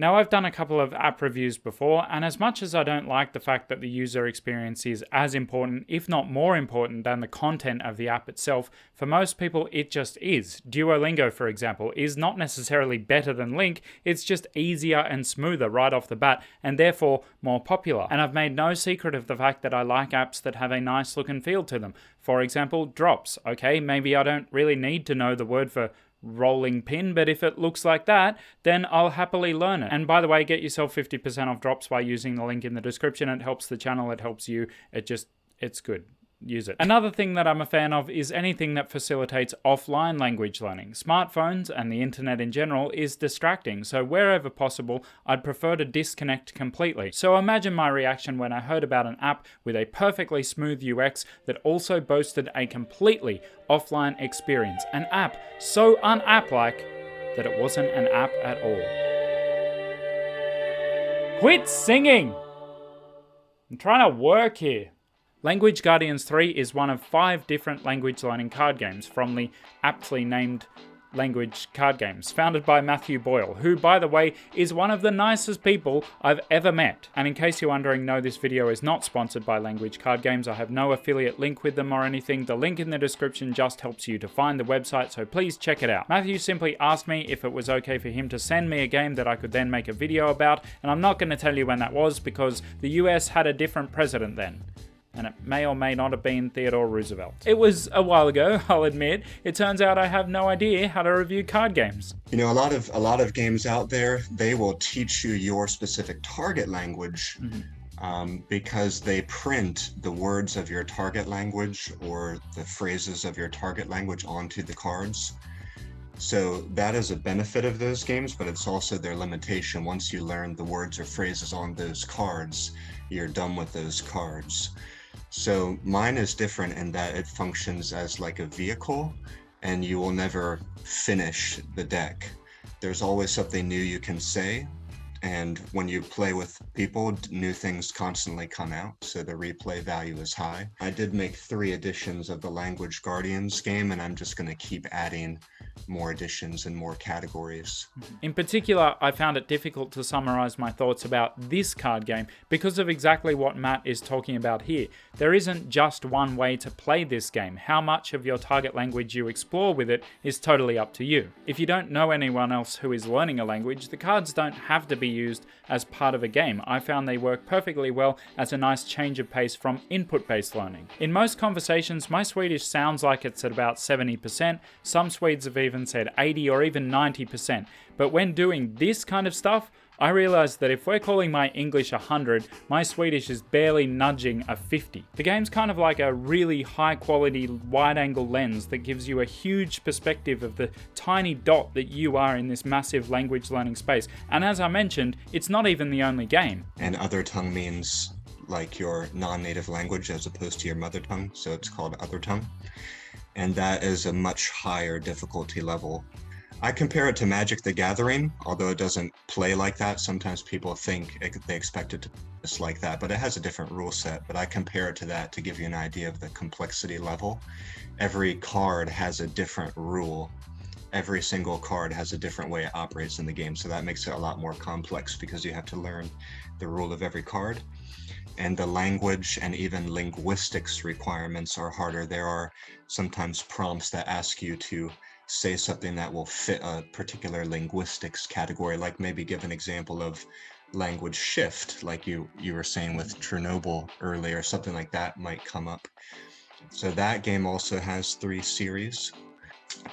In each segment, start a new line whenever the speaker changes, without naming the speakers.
Now, I've done a couple of app reviews before, and as much as I don't like the fact that the user experience is as important, if not more important, than the content of the app itself, for most people it just is. Duolingo, for example, is not necessarily better than Link, it's just easier and smoother right off the bat, and therefore more popular. And I've made no secret of the fact that I like apps that have a nice look and feel to them. For example, Drops. Okay, maybe I don't really need to know the word for rolling pin, but if it looks like that, then I'll happily learn it. And by the way, get yourself 50% off Drops by using the link in the description. It helps the channel, it helps you, it's good. Use it. Another thing that I'm a fan of is anything that facilitates offline language learning. Smartphones and the internet in general is distracting, so wherever possible, I'd prefer to disconnect completely. So imagine my reaction when I heard about an app with a perfectly smooth UX that also boasted a completely offline experience. An app so un-app-like that it wasn't an app at all. Quit singing! I'm trying to work here. Language Guardians 3 is one of 5 different language learning card games from the aptly named Language Card Games, founded by Matthew Boyle, who, by the way, is one of the nicest people I've ever met. And in case you're wondering, no, this video is not sponsored by Language Card Games. I have no affiliate link with them or anything. The link in the description just helps you to find the website, so please check it out. Matthew simply asked me if it was okay for him to send me a game that I could then make a video about, and I'm not going to tell you when that was because the US had a different president then. And it may or may not have been Theodore Roosevelt. It was a while ago, I'll admit. It turns out I have no idea how to review card games.
You know, a lot of games out there, they will teach you your specific target language because they print the words of your target language or the phrases of your target language onto the cards. So that is a benefit of those games, but it's also their limitation. Once you learn the words or phrases on those cards, you're done with those cards. So mine is different in that it functions as like a vehicle and you will never finish the deck. There's always something new you can say. And when you play with people, new things constantly come out, so the replay value is high. I did make 3 editions of the Language Guardians game, and I'm just going to keep adding more editions and more categories.
In particular, I found it difficult to summarize my thoughts about this card game because of exactly what Matt is talking about here. There isn't just one way to play this game. How much of your target language you explore with it is totally up to you. If you don't know anyone else who is learning a language, the cards don't have to be used as part of a game. I found they work perfectly well as a nice change of pace from input-based learning. In most conversations, my Swedish sounds like it's at about 70%. Some Swedes have even said 80 or even 90%. But when doing this kind of stuff, I realized that if we're calling my English 100, my Swedish is barely nudging a 50. The game's kind of like a really high quality wide-angle lens that gives you a huge perspective of the tiny dot that you are in this massive language learning space. And as I mentioned, it's not even the only game.
And other tongue means like your non-native language as opposed to your mother tongue, so it's called other tongue. And that is a much higher difficulty level. I compare it to Magic the Gathering, although it doesn't play like that. Sometimes people think they expect it to play just like that, but it has a different rule set. But I compare it to that to give you an idea of the complexity level. Every card has a different rule. Every single card has a different way it operates in the game. So that makes it a lot more complex because you have to learn the rule of every card. And the language and even linguistics requirements are harder. There are sometimes prompts that ask you to say something that will fit a particular linguistics category, like maybe give an example of language shift, like you were saying with Chernobyl earlier, something like that might come up. So that game also has 3 series.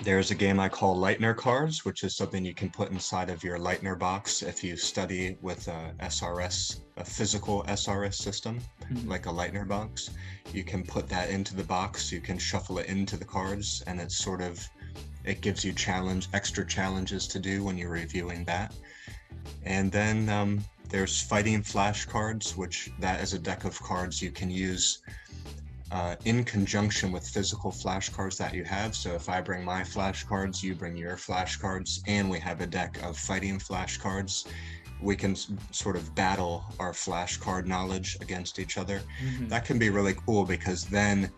There's a game I call Lightner cards, which is something you can put inside of your Lightner box if you study with a SRS, a physical SRS system, like a Lightner box. You can put that into the box, you can shuffle it into the cards, and it's sort of, it gives you extra challenges to do when you're reviewing that. And then there's fighting flashcards, which that is a deck of cards you can use in conjunction with physical flashcards that you have. So if I bring my flashcards, you bring your flashcards, and we have a deck of fighting flashcards, we can sort of battle our flashcard knowledge against each other. That can be really cool because then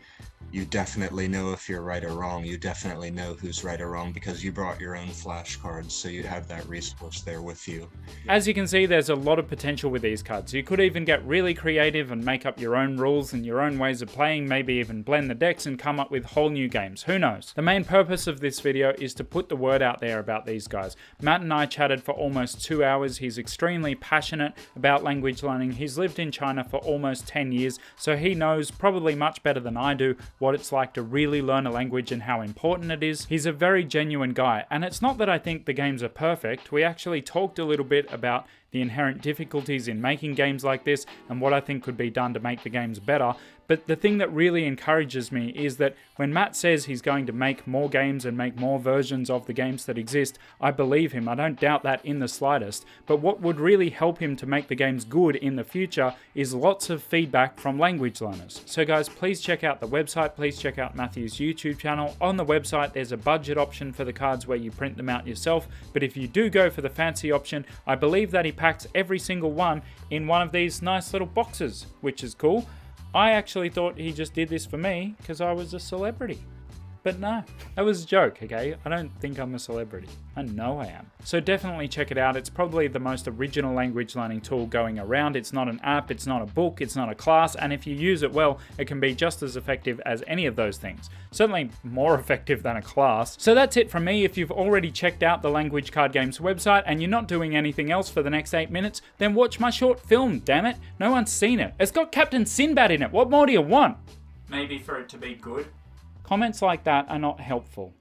you definitely know if you're right or wrong. You definitely know who's right or wrong because you brought your own flashcards, so you have that resource there with you.
As you can see, there's a lot of potential with these cards. You could even get really creative and make up your own rules and your own ways of playing, maybe even blend the decks and come up with whole new games. Who knows? The main purpose of this video is to put the word out there about these guys. Matt and I chatted for almost 2 hours. He's extremely passionate about language learning. He's lived in China for almost 10 years, so he knows probably much better than I do what it's like to really learn a language and how important it is. He's a very genuine guy, and it's not that I think the games are perfect. We actually talked a little bit about the inherent difficulties in making games like this and what I think could be done to make the games better. But the thing that really encourages me is that when Matt says he's going to make more games and make more versions of the games that exist, I believe him. I don't doubt that in the slightest. But what would really help him to make the games good in the future is lots of feedback from language learners. So guys, please check out the website. Please check out Matthew's YouTube channel. On the website, there's a budget option for the cards where you print them out yourself. But if you do go for the fancy option, I believe that he packs every single one in one of these nice little boxes, which is cool. I actually thought he just did this for me because I was a celebrity. But no, that was a joke, okay? I don't think I'm a celebrity. I know I am. So definitely check it out. It's probably the most original language learning tool going around. It's not an app, it's not a book, it's not a class, and if you use it well, it can be just as effective as any of those things. Certainly more effective than a class. So that's it from me. If you've already checked out the Language Card Games website and you're not doing anything else for the next 8 minutes, then watch my short film, damn it. No one's seen it. It's got Captain Sinbad in it. What more do you want? Maybe for it to be good. Comments like that are not helpful.